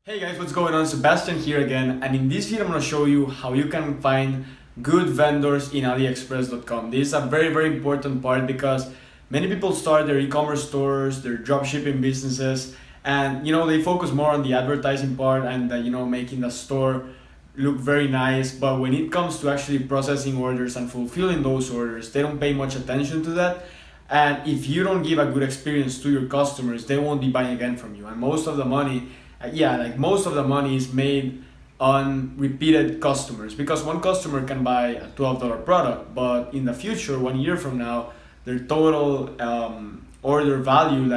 Hey guys, what's going on? Sebastian here again, and in this video I'm going to show you how you can find good vendors in AliExpress.com. This is a very important part because many people start their e-commerce stores, their dropshipping businesses, and they focus more on the advertising part and making the store look very nice, but when it comes to actually processing orders and fulfilling those orders, they don't pay much attention to that. And if you don't give a good experience to your customers, they won't be buying again from you. And most of the money most of the money is made on repeated customers, because one customer can buy a $12 product, but in the future, 1 year from now, their total order value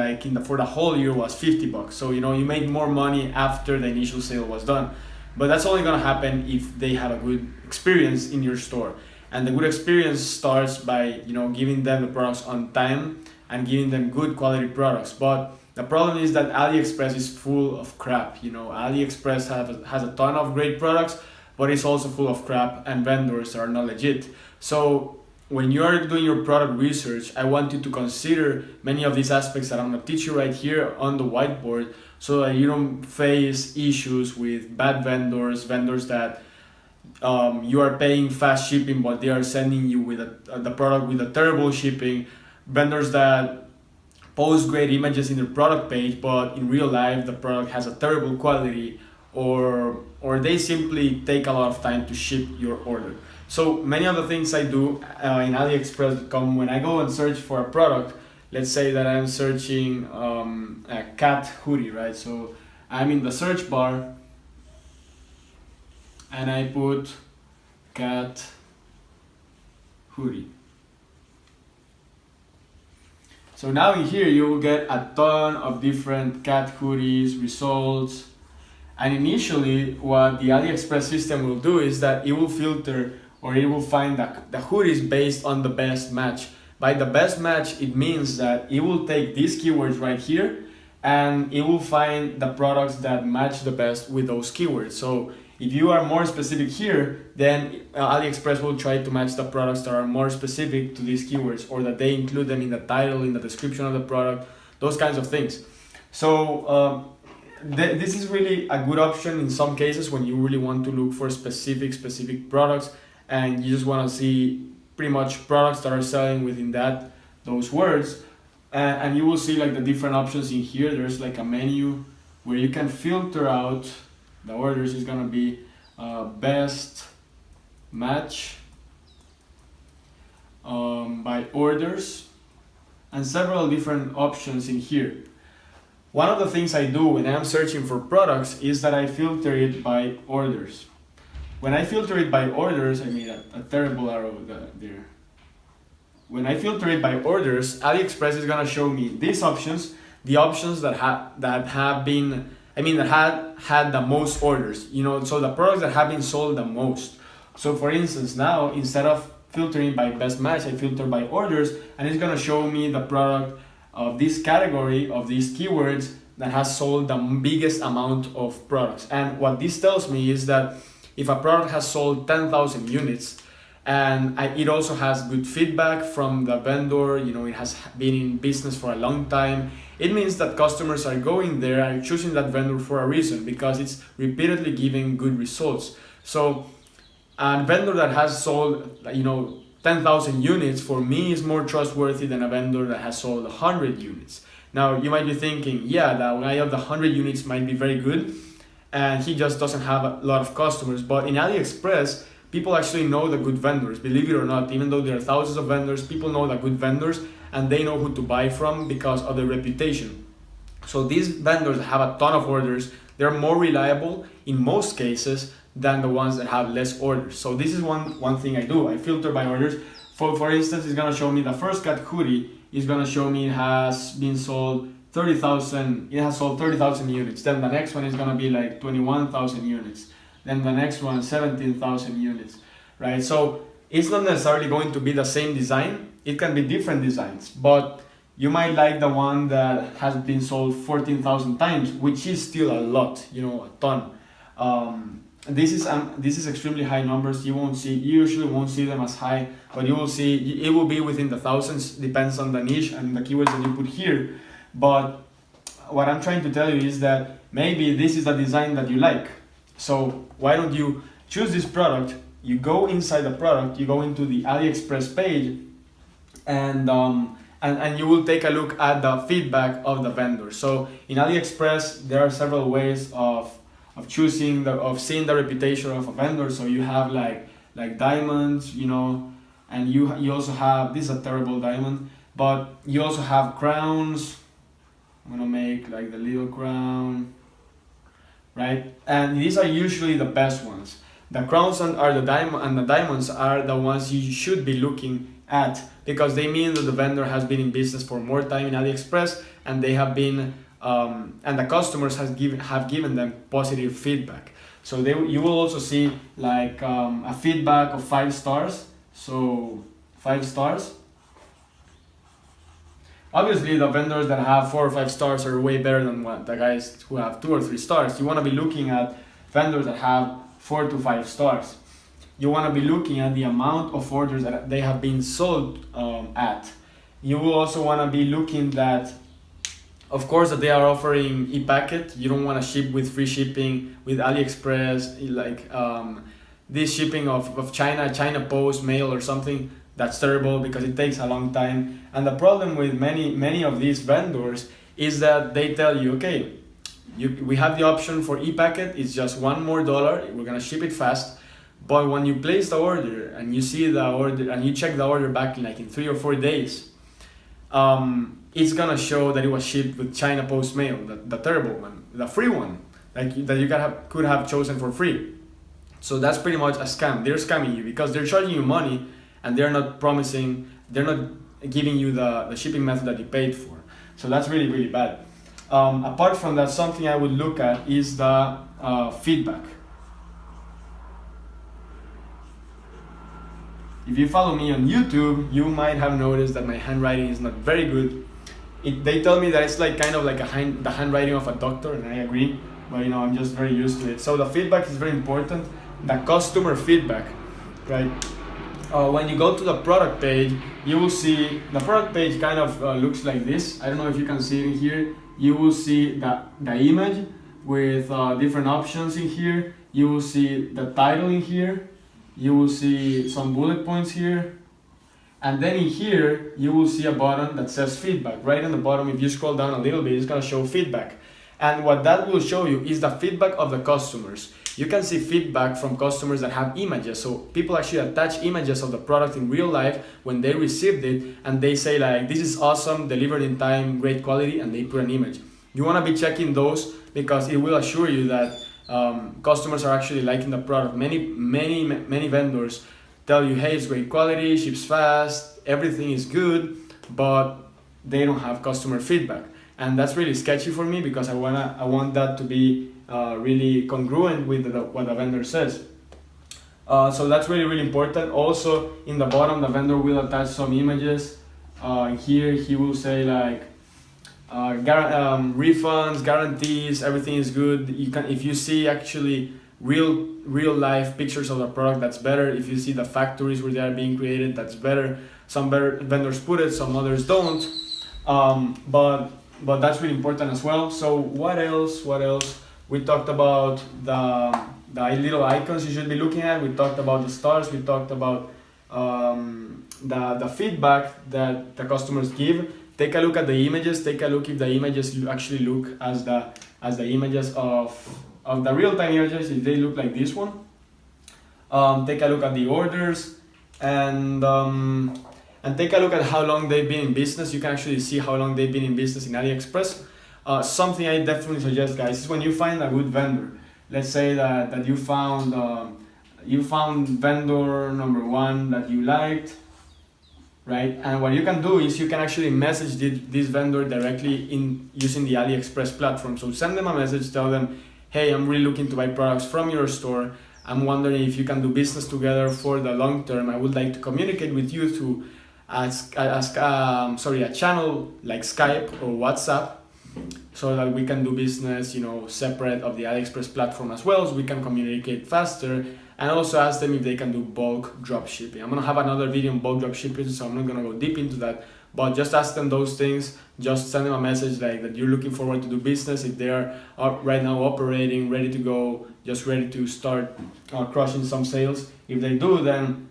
for the whole year was $50. So you made more money after the initial sale was done, but that's only going to happen if they have a good experience in your store. And the good experience starts by giving them the products on time and giving them good quality products. But the problem is that AliExpress is full of crap. AliExpress has a ton of great products, but it's also full of crap and vendors are not legit. So when you are doing your product research, I want you to consider many of these aspects that I'm going to teach you right here on the whiteboard, so that you don't face issues with bad vendors that you are paying fast shipping, but they are sending you with the product with a terrible shipping, vendors that post great images in their product page, but in real life the product has a terrible quality, or they simply take a lot of time to ship your order. So many of the things I do in AliExpress.com, when I go and search for a product, let's say that I'm searching a cat hoodie, right? So I'm in the search bar and I put cat hoodie. So now in here you will get a ton of different cat hoodies results, and initially what the AliExpress system will do is that it will filter, or it will find the hoodies based on the best match. By the best match, it means that it will take these keywords right here and it will find the products that match the best with those keywords. So if you are more specific here, then AliExpress will try to match the products that are more specific to these keywords, or that they include them in the title, in the description of the product, those kinds of things. So this is really a good option in some cases when you really want to look for specific products and you just want to see pretty much products that are selling within those words. And you will see the different options in here. There's a menu where you can filter out the orders. Is gonna be best match by orders, and several different options in here. One of the things I do when I'm searching for products is that I filter it by orders. When I filter it by orders, I made a terrible arrow there. When I filter it by orders, AliExpress is gonna show me these options, the options that had the most orders, so the products that have been sold the most. So for instance, now instead of filtering by best match, I filter by orders, and it's gonna show me the product of this category, of these keywords, that has sold the biggest amount of products. And what this tells me is that if a product has sold 10,000 units, and it also has good feedback from the vendor, it has been in business for a long time, it means that customers are going there and choosing that vendor for a reason, because it's repeatedly giving good results. So a vendor that has sold 10,000 units, for me, is more trustworthy than a vendor that has sold 100 units. Now you might be thinking, yeah, the guy of the 100 units might be very good and he just doesn't have a lot of customers. But in AliExpress, people actually know the good vendors, believe it or not. Even though there are thousands of vendors, people know the good vendors and they know who to buy from because of their reputation. So these vendors have a ton of orders. They're more reliable in most cases than the ones that have less orders. So this is one thing I do. I filter by orders. For instance, it's gonna show me the first cat hoodie is gonna show me it has been sold 30,000. It has sold 30,000 units. Then the next one is gonna be 21,000 units. Then the next one 17,000 units, right? So it's not necessarily going to be the same design. It can be different designs, but you might like the one that has been sold 14,000 times, which is still a lot, a ton. This is extremely high numbers. You usually won't see them as high, but you will see it will be within the thousands. Depends on the niche and the keywords that you put here. But what I'm trying to tell you is that maybe this is the design that you like. So why don't you choose this product, you go inside the product, you go into the AliExpress page, and you will take a look at the feedback of the vendor. So in AliExpress, there are several ways of choosing of seeing the reputation of a vendor. So you have like diamonds, you know, and you also have, this is a terrible diamond, but you also have crowns. I'm gonna make like the little crown, right? And these are usually the best ones. The crowns are the diamond, and the diamonds are the ones you should be looking at, because they mean that the vendor has been in business for more time in AliExpress, and they have been and the customers have given them positive feedback. So you will also see like a feedback of 5 stars. So 5 stars. Obviously, the vendors that have 4 or 5 stars are way better than the guys who have 2 or 3 stars. You want to be looking at vendors that have 4 to 5 stars. You want to be looking at the amount of orders that they have been sold at. You will also want to be looking that, of course, that they are offering e-packet. You don't want to ship with free shipping with AliExpress, like this shipping of China Post mail or something. That's terrible because it takes a long time. And the problem with many of these vendors is that they tell you, okay, we have the option for e-packet. It's just $1 more. We're gonna ship it fast. But when you place the order and you see the order and you check the order back in 3 or 4 days, it's gonna show that it was shipped with China Post mail, the terrible one, the free one, that you could have chosen for free. So that's pretty much a scam. They're scamming you because they're charging you money, and they're not giving you the shipping method that you paid for. So that's really, really bad. Apart from that, something I would look at is the feedback. If you follow me on YouTube, you might have noticed that my handwriting is not very good. They tell me that it's like kind of like the handwriting of a doctor, and I agree, but you know, I'm just very used to it. So the feedback is very important. The customer feedback, right? When you go to the product page, you will see the product page kind of looks like this. I don't know if you can see it in here. You will see the image with different options in here. You will see the title in here. You will see some bullet points here. And then in here, you will see a button that says feedback. Right on the bottom, if you scroll down a little bit, it's gonna show feedback. And what that will show you is the feedback of the customers. You can see feedback from customers that have images. So people actually attach images of the product in real life when they received it, and they say like, this is awesome, delivered in time, great quality, and they put an image. You wanna be checking those because it will assure you that customers are actually liking the product. Many vendors tell you, hey, it's great quality, ships fast, everything is good, but they don't have customer feedback. And that's really sketchy for me because I want that to be really congruent with what the vendor says. So that's really, really important. Also, in the bottom, the vendor will attach some images. Here, he will say like, refunds, guarantees, everything is good. If you see actually real life pictures of the product, that's better. If you see the factories where they are being created, that's better. Some better vendors put it, some others don't. But that's really important as well. So what else? We talked about the little icons you should be looking at. We talked about the stars. We talked about the feedback that the customers give. Take a look at the images. Take a look if the images actually look as the images of the real-time images, if they look like this one. Take a look at the orders and take a look at how long they've been in business. You can actually see how long they've been in business in AliExpress. Something I definitely suggest, guys, is when you find a good vendor. Let's say that you found vendor number 1 that you liked, right? And what you can do is you can actually message this vendor directly in using the AliExpress platform. So send them a message, tell them, hey, I'm really looking to buy products from your store. I'm wondering if you can do business together for the long term. I would like to communicate with you through a channel like Skype or WhatsApp, so that we can do business, separate of the AliExpress platform as well, so we can communicate faster. And also ask them if they can do bulk drop shipping. I'm gonna have another video on bulk drop shipping, so I'm not gonna go deep into that. but just ask them those things. Just send them a message like that you're looking forward to do business. If they're right now operating, ready to go, just ready to start crushing some sales. If they do, then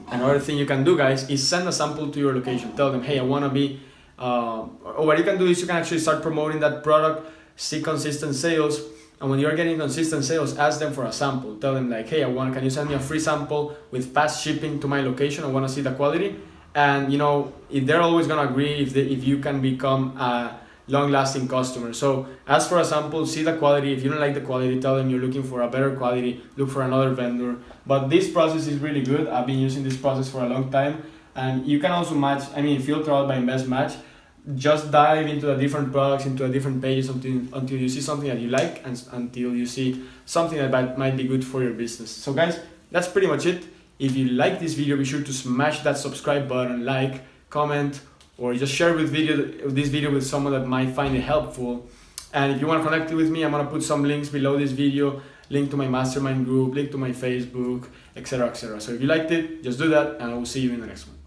another thing you can do, guys, is send a sample to your location. Tell them, hey, I want to be, or what you can do is you can actually start promoting that product, see consistent sales. And when you're getting consistent sales, ask them for a sample. Tell them like, hey, can you send me a free sample with fast shipping to my location? I want to see the quality. And you know, if they're always gonna agree if you can become a long-lasting customer. So ask for a sample, see the quality. If you don't like the quality, tell them you're looking for a better quality, look for another vendor. But this process is really good. I've been using this process for a long time. And you can also filter out by best match. Just dive into the different products, into the different pages until you see something that you like, and until you see something that might be good for your business. So guys, that's pretty much it. If you like this video, be sure to smash that subscribe button, like, comment, or just share this video with someone that might find it helpful. And if you want to connect with me, I'm going to put some links below this video, link to my mastermind group, link to my Facebook, etc., etc. So if you liked it, just do that, and I will see you in the next one.